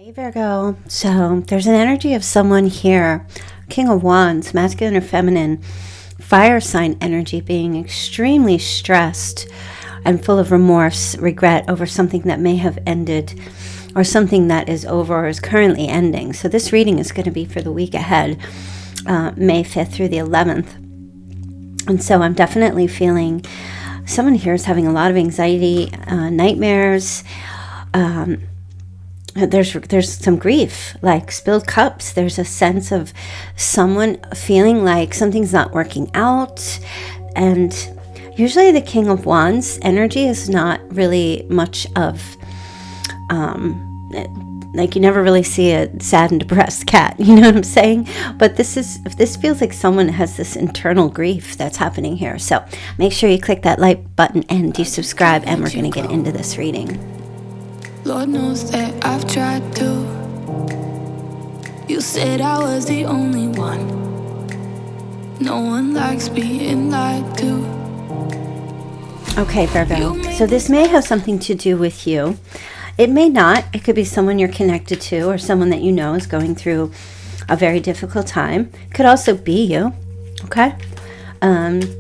Hey Virgo, so there's an energy of someone here, King of Wands, masculine or feminine, fire sign energy, being extremely stressed and full of remorse, regret over something that may have ended or something that is over or is currently ending. So this reading is going to be for the week ahead, May 5th through the 11th. And so I'm definitely feeling someone here is having a lot of anxiety, nightmares, there's some grief, like spilled cups. There's a sense of someone feeling like something's not working out. And usually the King of Wands energy is not really much of, like you never really see a sad and depressed cat, you know what I'm saying? But this feels like someone has this internal grief that's happening here. So make sure you click that like button and you subscribe, and we're going to get into this reading. Lord knows that I've tried to. You said I was the only one. No one likes being lied to. Okay, Virgo. So this may have something to do with you. It may not. It could be someone you're connected to or someone that you know is going through a very difficult time. It could also be you, okay?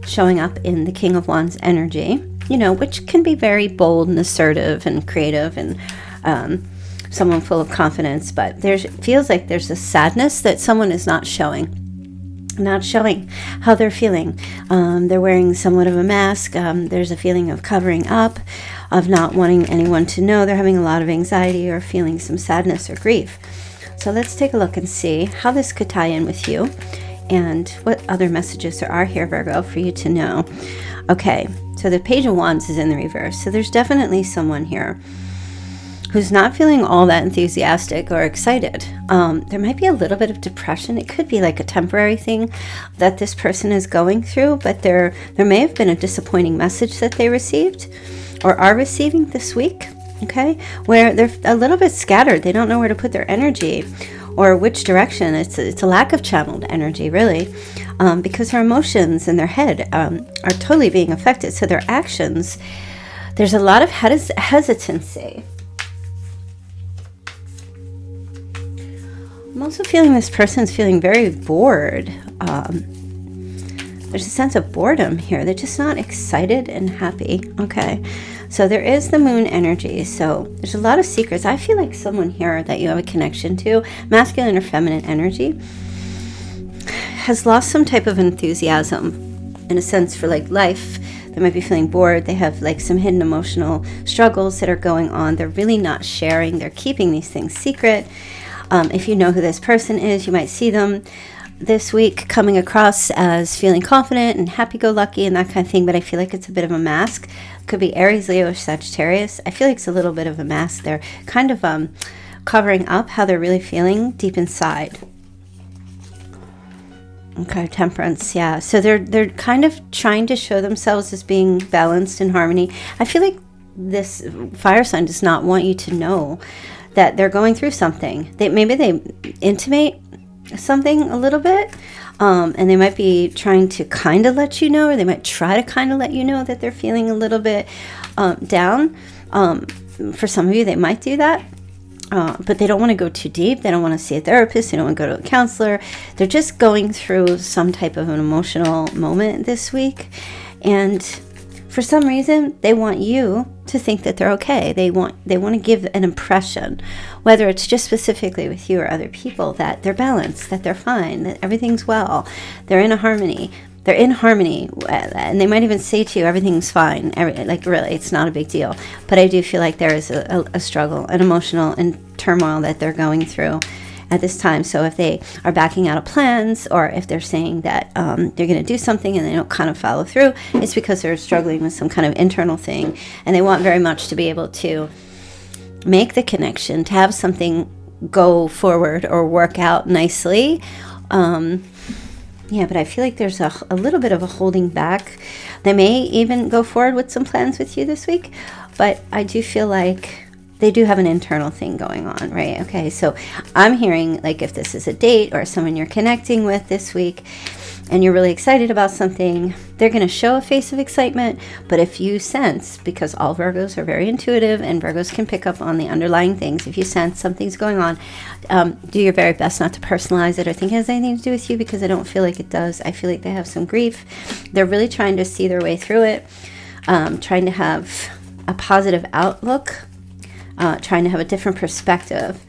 Showing up in the King of Wands energy, you know, which can be very bold and assertive and creative and someone full of confidence. But feels like there's a sadness that someone is not showing how they're feeling. They're wearing somewhat of a mask. There's a feeling of covering up, of not wanting anyone to know. They're having a lot of anxiety or feeling some sadness or grief. So let's take a look and see how this could tie in with you and what other messages there are here, Virgo, for you to know. Okay, so the Page of Wands is in the reverse. So there's definitely someone here who's not feeling all that enthusiastic or excited. There might be a little bit of depression. It could be like a temporary thing that this person is going through, but there may have been a disappointing message that they received or are receiving this week, okay, where they're a little bit scattered. They don't know where to put their energy or which direction. It's a lack of channeled energy, really, because their emotions in their head are totally being affected. So their actions, there's a lot of hesitancy. I'm also feeling this person's feeling very bored. There's a sense of boredom here. They're just not excited and happy. Okay, so there is the moon energy. So there's a lot of secrets. I feel like someone here that you have a connection to, masculine or feminine energy, has lost some type of enthusiasm in a sense for like life. They might be feeling bored. They have like some hidden emotional struggles that are going on. They're really not sharing. They're keeping these things secret. If you know who this person is, you might see them this week coming across as feeling confident and happy-go-lucky and that kind of thing, but I feel like it's a bit of a mask. Could be Aries, Leo, or Sagittarius. I feel like it's a little bit of a mask. They're kind of covering up how they're really feeling deep inside. Okay, Temperance, yeah. So they're kind of trying to show themselves as being balanced and harmony. I feel like this fire sign does not want you to know that they're going through something. Maybe they intimate something a little bit, and they might be trying to kind of let you know, or they might try to kind of let you know that they're feeling a little bit down. For some of you, they might do that, but they don't want to go too deep. They don't want to see a therapist. They don't want to go to a counselor. They're just going through some type of an emotional moment this week, and for some reason, they want you to think that they're okay. They want to give an impression, whether it's just specifically with you or other people, that they're balanced, that they're fine, that everything's well, they're in harmony. They're in harmony, and they might even say to you, everything's fine. Like really, it's not a big deal. But I do feel like there is a struggle, an emotional and turmoil that they're going through at this time. So if they are backing out of plans, or if they're saying that they're going to do something and they don't kind of follow through, it's because they're struggling with some kind of internal thing, and they want very much to be able to make the connection, to have something go forward or work out nicely. Yeah, but I feel like there's a little bit of a holding back. They may even go forward with some plans with you this week, but I do feel like they do have an internal thing going on, right? Okay, so I'm hearing like if this is a date or someone you're connecting with this week, and you're really excited about something, they're going to show a face of excitement. But if you sense, because all Virgos are very intuitive and Virgos can pick up on the underlying things, if you sense something's going on, do your very best not to personalize it or think it has anything to do with you, because I don't feel like it does. I feel like they have some grief. They're really trying to see their way through it, trying to have a positive outlook, trying to have a different perspective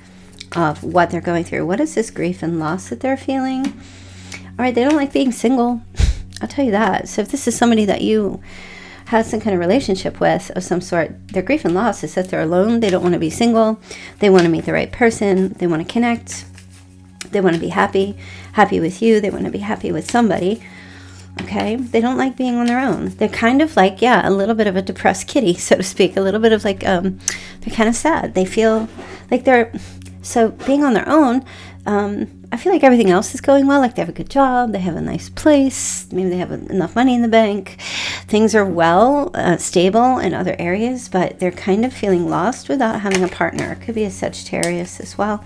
of what they're going through. What is this grief and loss that they're feeling? All right, they don't like being single. I'll tell you that. So if this is somebody that you have some kind of relationship with of some sort, their grief and loss is that they're alone. They don't want to be single. They want to meet the right person. They want to connect. They want to be happy with you. They want to be happy with somebody. Okay, they don't like being on their own. They're kind of like, a little bit of a depressed kitty, so to speak. A little bit of like, they're kind of sad. They feel like so being on their own, I feel like everything else is going well. Like they have a good job, they have a nice place, maybe they have enough money in the bank. Things are stable in other areas, but they're kind of feeling lost without having a partner. It could be a Sagittarius as well.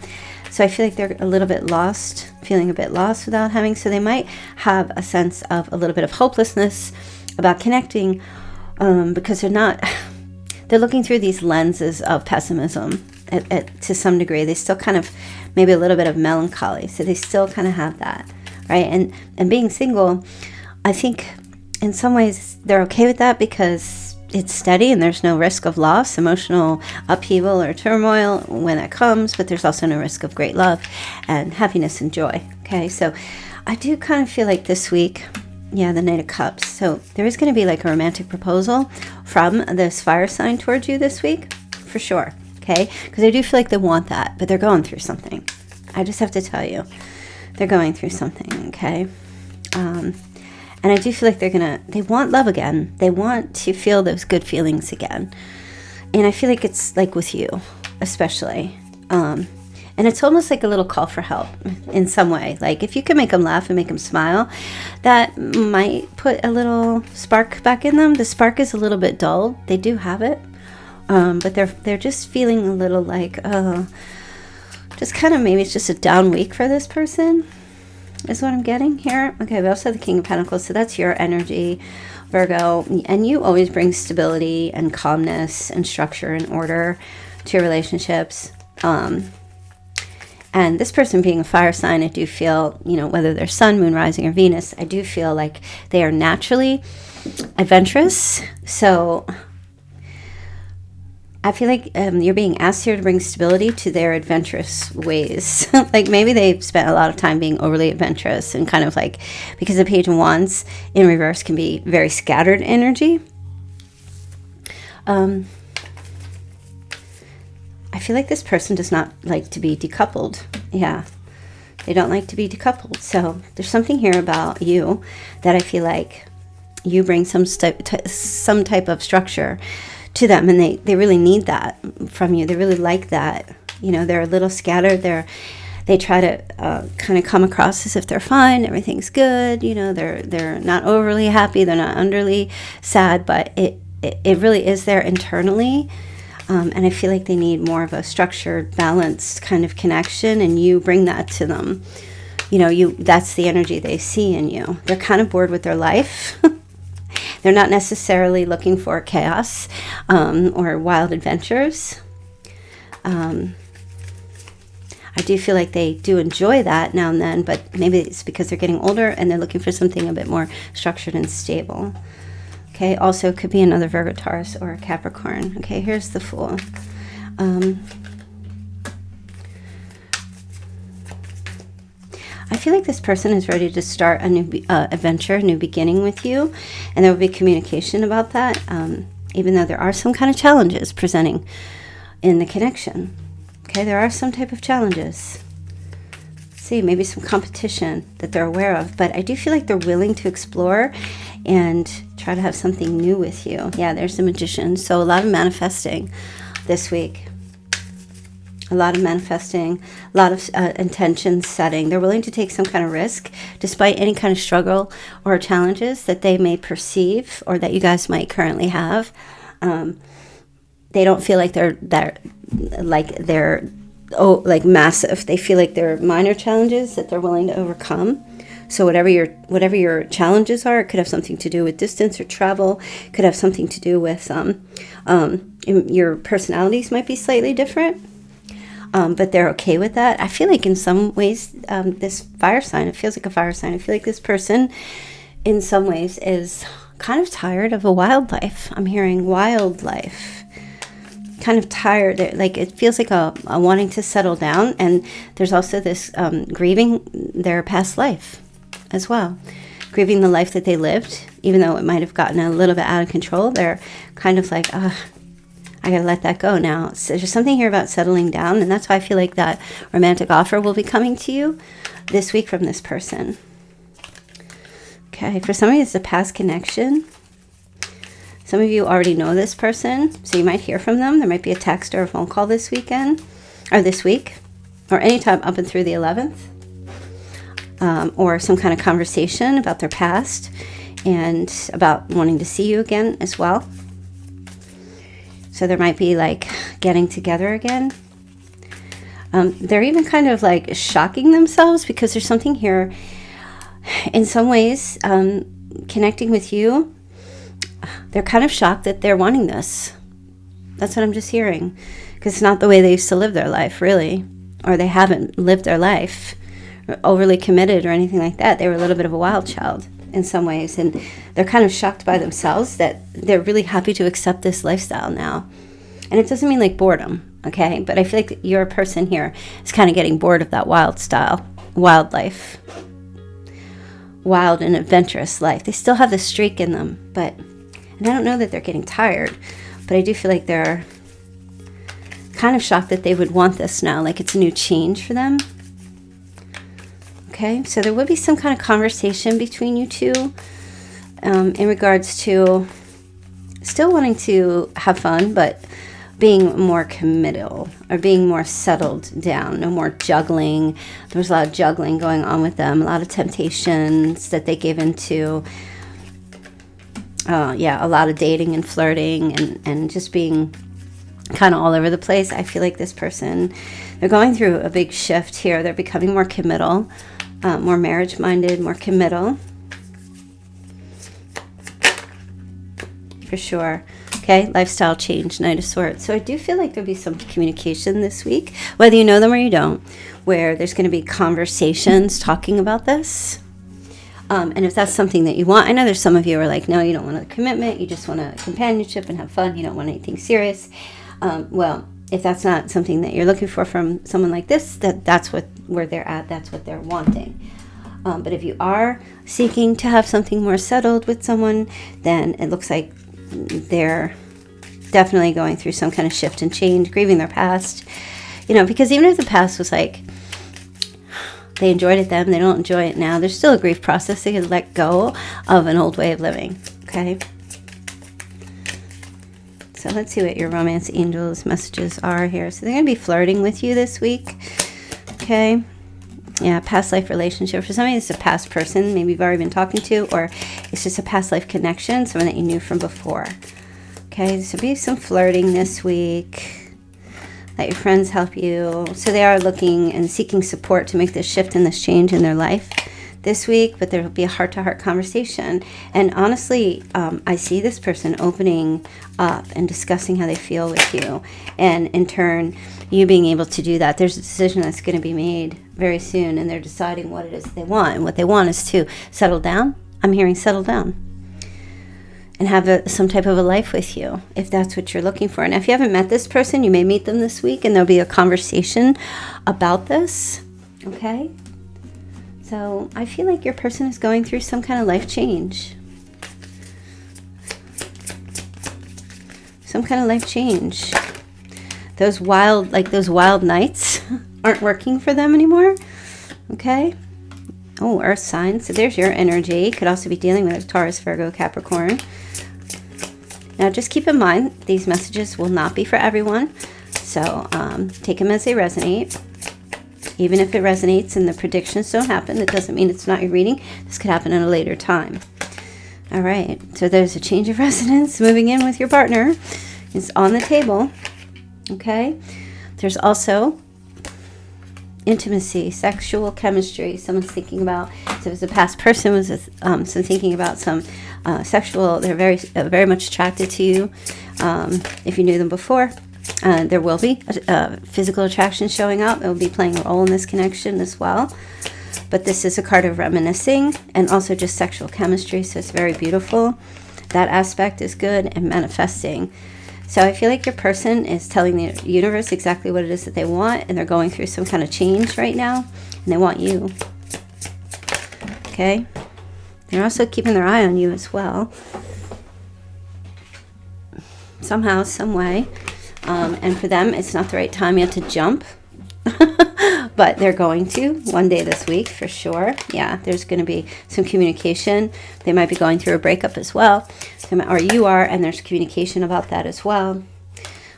So I feel like they're a little bit lost, feeling a bit lost without having. So they might have a sense of a little bit of hopelessness about connecting, because they're looking through these lenses of pessimism to some degree. They still kind of, maybe a little bit of melancholy. So they still kind of have that, right? And being single, I think in some ways they're okay with that because it's steady and there's no risk of loss, emotional upheaval or turmoil when that comes, but there's also no risk of great love and happiness and joy. Okay, so I do kind of feel like this week, the Knight of Cups. So there is going to be like a romantic proposal from this fire sign towards you this week, for sure. Okay, because I do feel like they want that, but they're going through something. I just have to tell you, they're going through something. Okay, and I do feel like they want love again. They want to feel those good feelings again, and I feel like it's like with you, especially. And it's almost like a little call for help in some way. Like if you can make them laugh and make them smile, that might put a little spark back in them. The spark is a little bit dull. They do have it. But they're just feeling a little like, just kind of maybe it's just a down week for this person, is what I'm getting here. Okay, we also have the King of Pentacles, so that's your energy, Virgo. And you always bring stability and calmness and structure and order to your relationships. And this person being a fire sign, I do feel, whether they're Sun, Moon, Rising, or Venus, I do feel like they are naturally adventurous. So I feel like you're being asked here to bring stability to their adventurous ways. Like maybe they've spent a lot of time being overly adventurous and kind of like, because the Page of Wands in reverse can be very scattered energy. I feel like this person does not like to be decoupled. Yeah, they don't like to be decoupled. So there's something here about you that I feel like you bring some type of structure to them, and they really need that from you. They really like that. They're a little scattered. They try to kind of come across as if they're fine, everything's good. They're not overly happy, they're not underly sad, but it really is there internally. And I feel like they need more of a structured, balanced kind of connection, and you bring that to them. That's the energy they see in you. They're kind of bored with their life. They're not necessarily looking for chaos or wild adventures. I do feel like they do enjoy that now and then, but maybe it's because they're getting older and they're looking for something a bit more structured and stable. Okay, also could be another Virgo, Taurus, or a Capricorn. Okay, here's the Fool. I feel like this person is ready to start a new adventure, a new beginning with you, and there will be communication about that, even though there are some kind of challenges presenting in the connection. Okay, there are some type of challenges. See, maybe some competition that they're aware of, but I do feel like they're willing to explore and try to have something new with you. Yeah, there's the Magician. So a lot of manifesting this week. A lot of manifesting, a lot of intention setting. They're willing to take some kind of risk despite any kind of struggle or challenges that they may perceive or that you guys might currently have. They don't feel like they're massive. They feel like they're minor challenges that they're willing to overcome. So whatever your challenges are, it could have something to do with distance or travel. It could have something to do with your personalities might be slightly different, but they're okay with that. I feel like in some ways, this fire sign, it feels like a fire sign. I feel like this person, in some ways, is kind of tired of a wild life. I'm hearing wild life. Kind of tired, like it feels like a wanting to settle down, and there's also this grieving their past life as well, grieving the life that they lived, even though it might have gotten a little bit out of control. They're kind of like, I gotta let that go now. So there's something here about settling down, and that's why I feel like that romantic offer will be coming to you this week from this person. Okay, for somebody it's a past connection. Some of you already know this person, so you might hear from them. There might be a text or a phone call this weekend, or this week, or anytime up and through the 11th, or some kind of conversation about their past and about wanting to see you again as well. So there might be like getting together again. They're even kind of like shocking themselves because there's something here, in some ways, connecting with you. They're kind of shocked that they're wanting this. That's what I'm just hearing. Because it's not the way they used to live their life, really. Or they haven't lived their life overly committed or anything like that. They were a little bit of a wild child in some ways. And they're kind of shocked by themselves that they're really happy to accept this lifestyle now. And it doesn't mean like boredom, okay? But I feel like your person here is kind of getting bored of that wild style, wild life. Wild and adventurous life. They still have the streak in them, but... And I don't know that they're getting tired, but I do feel like they're kind of shocked that they would want this now, like it's a new change for them. Okay, so there would be some kind of conversation between you two in regards to still wanting to have fun, but being more committal or being more settled down. No more juggling. There was a lot of juggling going on with them, a lot of temptations that they gave into. A lot of dating and flirting and just being kind of all over the place. I feel like this person, they're going through a big shift here. They're becoming more committal, more marriage-minded, more committal. For sure. Okay, lifestyle change, Knight of Swords. So I do feel like there'll be some communication this week, whether you know them or you don't, where there's going to be conversations talking about this. And if that's something that you want, I know there's some of you who are like, no, you don't want a commitment. You just want a companionship and have fun. You don't want anything serious. Well, if that's not something that you're looking for from someone like this, that's where they're at. That's what they're wanting. But if you are seeking to have something more settled with someone, then it looks like they're definitely going through some kind of shift and change, grieving their past. Because even if the past was like, they enjoyed it then, they don't enjoy it now, there's still a grief process. They can let go of an old way of living, okay? So let's see what your romance angels messages are here. So they're going to be flirting with you this week, okay? Yeah, past life relationship. For somebody, it's a past person maybe you've already been talking to, or it's just a past life connection, someone that you knew from before. Okay, so be some flirting this week. Let your friends help you. So they are looking and seeking support to make this shift and this change in their life this week, but there will be a heart-to-heart conversation. And honestly, I see this person opening up and discussing how they feel with you. And in turn, you being able to do that. There's a decision that's going to be made very soon, and they're deciding what it is they want. And what they want is to settle down. I'm hearing settle down. And have some type of a life with you, if that's what you're looking for. And if you haven't met this person, you may meet them this week, and there'll be a conversation about this, okay? So I feel like your person is going through some kind of life change. Some kind of life change. Those wild nights aren't working for them anymore, okay? Oh, earth signs. So there's your energy. Could also be dealing with a Taurus, Virgo, Capricorn. Now, just keep in mind, these messages will not be for everyone. So take them as they resonate. Even if it resonates and the predictions don't happen, that doesn't mean it's not your reading. This could happen at a later time. All right. So there's a change of resonance. Moving in with your partner is on the table. Okay. There's also, intimacy, sexual chemistry. Someone's thinking about, so if it's a past person was some thinking about some sexual, they're very much attracted to you. If you knew them before, there will be physical attraction showing up. It will be playing a role in this connection as well. But this is a card of reminiscing and also just sexual chemistry, so it's very beautiful. That aspect is good, and manifesting. So I feel like your person is telling the universe exactly what it is that they want, and they're going through some kind of change right now, and they want you. Okay? They're also keeping their eye on you as well. Somehow, some way. And for them, it's not the right time yet to jump. But they're going to one day this week for sure. Yeah, there's going to be some communication. They might be going through a breakup as well. Or you are, and there's communication about that as well.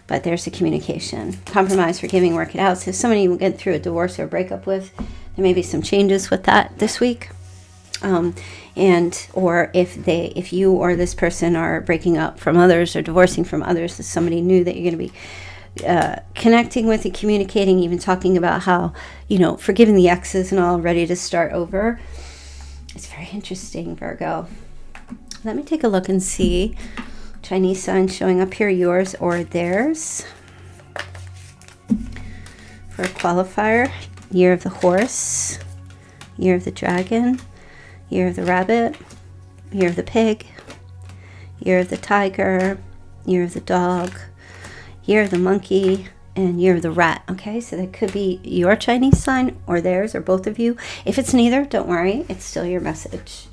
But there's a communication. Compromise, forgiving, work it out. So if somebody you get through a divorce or a breakup with, there may be some changes with that this week. Or if you or this person are breaking up from others or divorcing from others, is somebody new that you're going to be connecting with and communicating, even talking about how, forgiving the exes and all, ready to start over. It's very interesting, Virgo. Let me take a look and see Chinese signs showing up here, yours or theirs. For a qualifier, year of the horse, year of the dragon, year of the rabbit, year of the pig, year of the tiger, year of the dog, year of the monkey, and year of the rat. Okay, so that could be your Chinese sign or theirs or both of you. If it's neither, don't worry, it's still your message.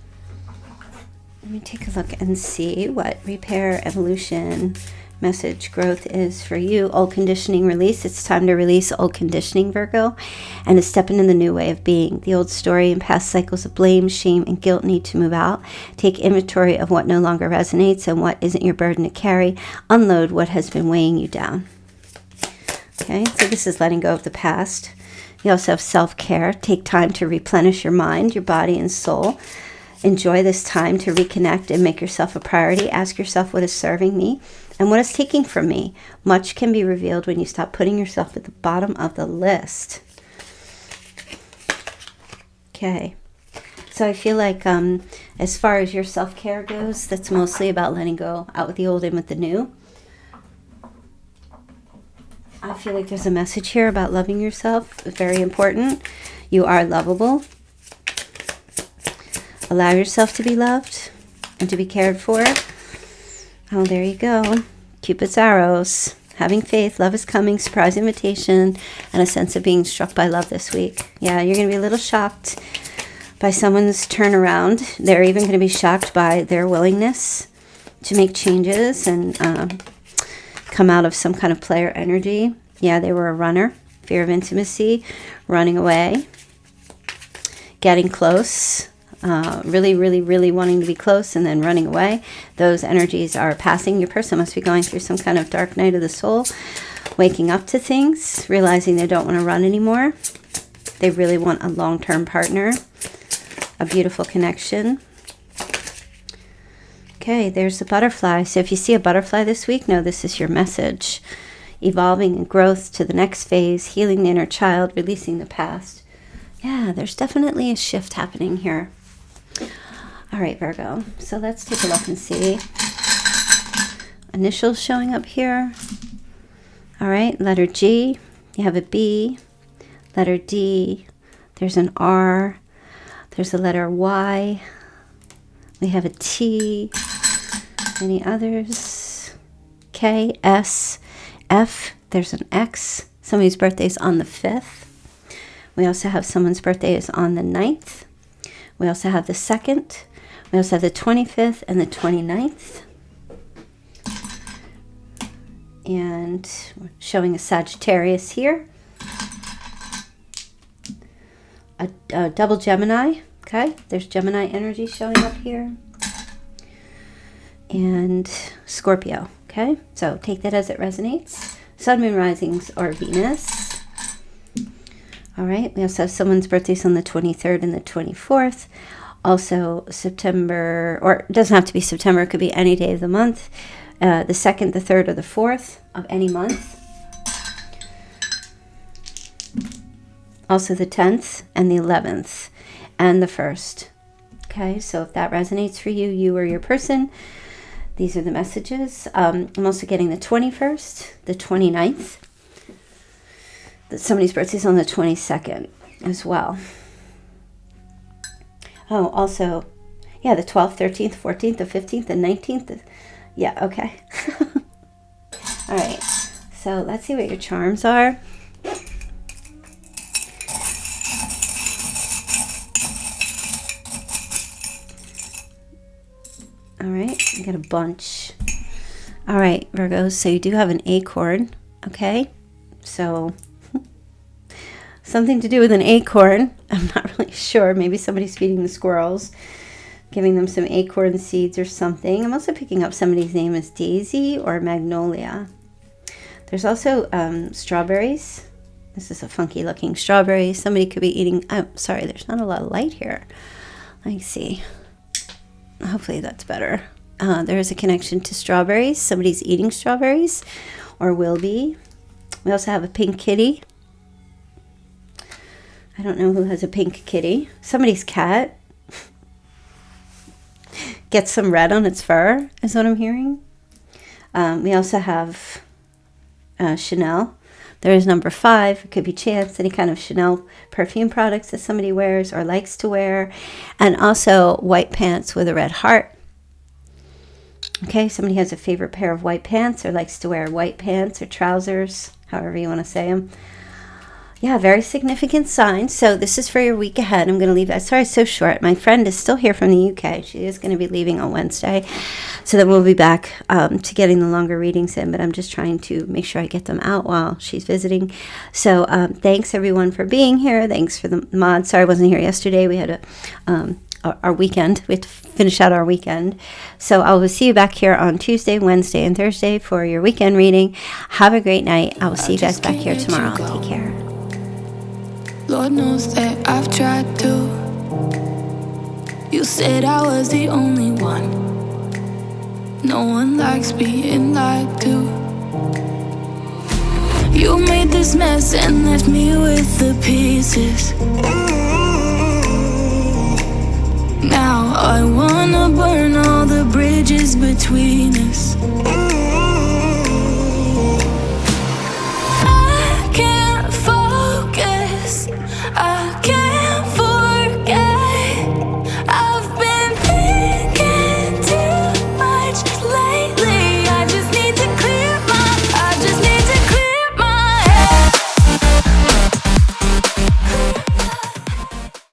Let me take a look and see what repair, evolution, message, growth is for you. Old conditioning release. It's time to release old conditioning, Virgo, and to step into the new way of being. The old story and past cycles of blame, shame, and guilt need to move out. Take inventory of what no longer resonates and what isn't your burden to carry. Unload what has been weighing you down. Okay, so this is letting go of the past. You also have self-care. Take time to replenish your mind, your body, and soul. Enjoy this time to reconnect and make yourself a priority. Ask yourself, what is serving me and what is taking from me? Much can be revealed when you stop putting yourself at the bottom of the list. Okay. So I feel like as far as your self-care goes, that's mostly about letting go, out with the old, in with the new. I feel like there's a message here about loving yourself. Very important. You are lovable. Allow yourself to be loved and to be cared for. Oh, there you go. Cupid's arrows. Having faith, love is coming, surprise invitation, and a sense of being struck by love this week. Yeah, you're going to be a little shocked by someone's turnaround. They're even going to be shocked by their willingness to make changes and come out of some kind of player energy. Yeah, they were a runner. Fear of intimacy, running away, getting close. Really, really, really wanting to be close and then running away. Those energies are passing. Your person must be going through some kind of dark night of the soul, waking up to things, realizing they don't want to run anymore. They really want a long-term partner, a beautiful connection. Okay, there's the butterfly. So if you see a butterfly this week, know this is your message. Evolving and growth to the next phase, healing the inner child, releasing the past. Yeah, there's definitely a shift happening here. All right, Virgo. So let's take a look and see. Initials showing up here. All right, letter G. You have a B. Letter D. There's an R. There's a letter Y. We have a T. Any others? K, S, F. There's an X. Somebody's birthday is on the 5th. We also have someone's birthday is on the 9th. We also have the 2nd. We also have the 25th and the 29th. And showing a Sagittarius here. A double Gemini. Okay, there's Gemini energy showing up here. And Scorpio. Okay, so take that as it resonates. Sun, Moon, Risings, or Venus. All right, we also have someone's birthdays on the 23rd and the 24th. Also September, or it doesn't have to be September, it could be any day of the month. The 2nd, the 3rd, or the 4th of any month. also the 10th and the 11th and the 1st. Okay, so if that resonates for you, you or your person, these are the messages. I'm also getting the 21st, the 29th. Somebody's birthday is on the 22nd as well. Oh, also, yeah, the 12th, 13th, 14th, the 15th, the 19th. Yeah, okay. All right, so let's see what your charms are. All right, I got a bunch. All right, Virgos, so you do have an acorn, okay? So something to do with an acorn. I'm not really sure. Maybe somebody's feeding the squirrels, giving them some acorn seeds or something. I'm also picking up somebody's name as Daisy or Magnolia. There's also strawberries. This is a funky looking strawberry. Somebody could be eating, oh, sorry, there's not a lot of light here. Let me see. Hopefully that's better. There is a connection to strawberries. Somebody's eating strawberries or will be. We also have a pink kitty. I don't know who has a pink kitty. Somebody's cat gets some red on its fur, is what I'm hearing. We also have Chanel. There is number 5. It could be Chance, any kind of Chanel perfume products that somebody wears or likes to wear. And also white pants with a red heart. Okay, somebody has a favorite pair of white pants or likes to wear white pants or trousers, however you want to say them. Yeah, very significant sign. So this is for your week ahead. I'm going to leave that. Sorry, it's so short. My friend is still here from the UK. She is going to be leaving on Wednesday. So then we'll be back to getting the longer readings in. But I'm just trying to make sure I get them out while she's visiting. So thanks, everyone, for being here. Thanks for the mod. Sorry I wasn't here yesterday. We had our weekend. We had to finish out our weekend. So I will see you back here on Tuesday, Wednesday, and Thursday for your weekend reading. Have a great night. I will see you guys back here tomorrow. Take care. Lord knows that I've tried to. You said I was the only one. No one likes being lied to. You made this mess and left me with the pieces. Now I wanna burn all the bridges between us.